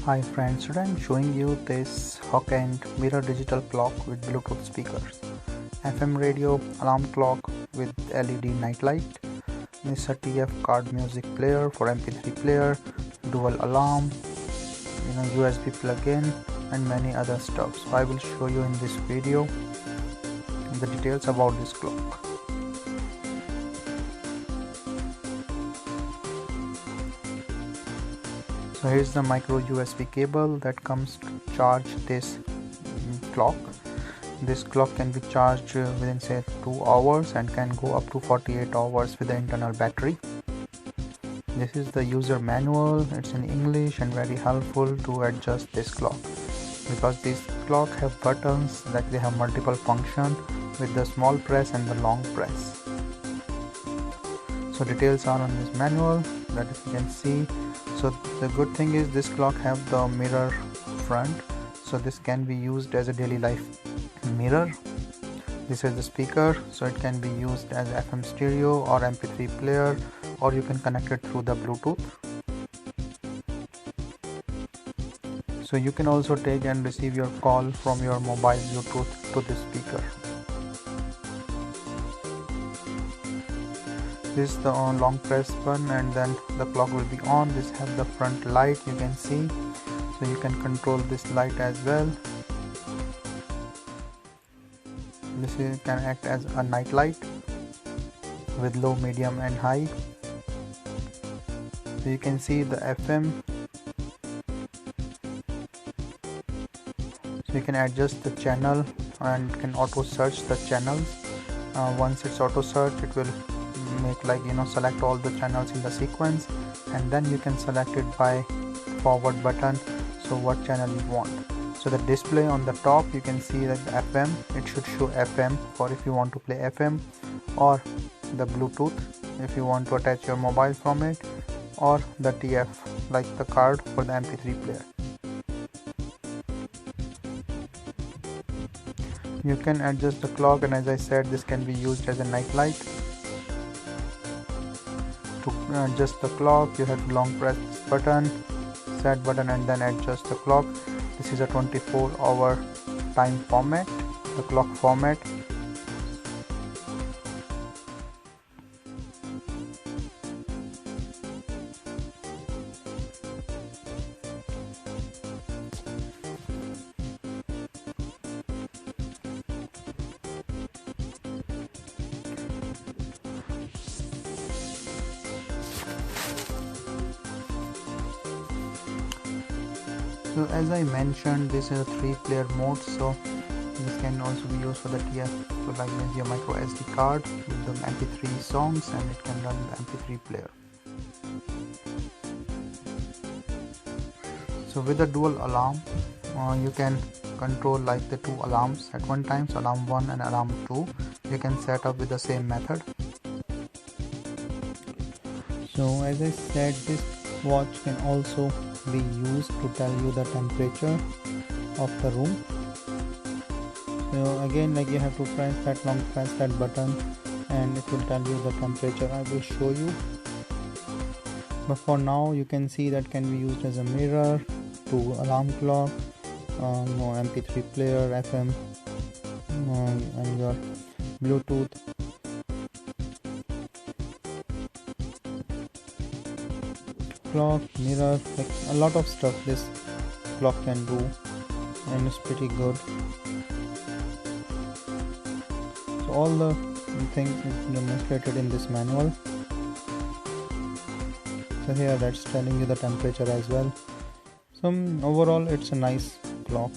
Hi friends, today I'm showing you this hook-end mirror digital clock with Bluetooth speakers, FM radio, alarm clock with LED nightlight, Mr. TF card music player for MP3 player, dual alarm, USB plug-in and many other stuff. So I will show you in this video the details about this clock. So here's the micro USB cable that comes to charge this clock. This clock can be charged within say 2 hours and can go up to 48 hours with the internal battery. This is the user manual. It's in English and very helpful to adjust this clock, because this clock have buttons that they have multiple function with the small press and the long press. So details are on this manual that if you can see. So the good thing is this clock have the mirror front, so this can be used as a daily life mirror. This is the speaker, so it can be used as FM stereo or MP3 player, or you can connect it through the Bluetooth. So you can also take and receive your call from your mobile Bluetooth to this speaker. This is the long press button and then the clock will be on. This has the front light, you can see, so you can control this light as well. This can act as a night light with low, medium and high. So you can see the FM, so you can adjust the channel and can auto search the channels. Once it's auto search, it will make select all the channels in the sequence, and then you can select it by forward button, so what channel you want. So the display on the top, you can see that the FM, it should show FM for if you want to play FM, or the Bluetooth if you want to attach your mobile from it, or the TF like the card for the MP3 player. You can adjust the clock, and as I said, this can be used as a night light. To adjust the clock, you have to long press this button, set button, and then adjust the clock. This is a 24-hour time format, the clock format. So as I mentioned, this is a 3-player mode, so this can also be used for the TF, so like this your micro SD card with the MP3 songs, and it can run the MP3 player. So with the dual alarm, you can control like the 2 alarms at one time, so alarm 1 and alarm 2 you can set up with the same method. So as I said, this watch can also be used to tell you the temperature of the room. So again, you have to press that button and it will tell you the temperature. I will show you, but for now you can see that can be used as a mirror, to alarm clock, MP3 player, FM, and your Bluetooth. Clock, mirror, like a lot of stuff this clock can do, and it's pretty good. So all the things is demonstrated in this manual. So here that's telling you the temperature as well. So overall it's a nice clock.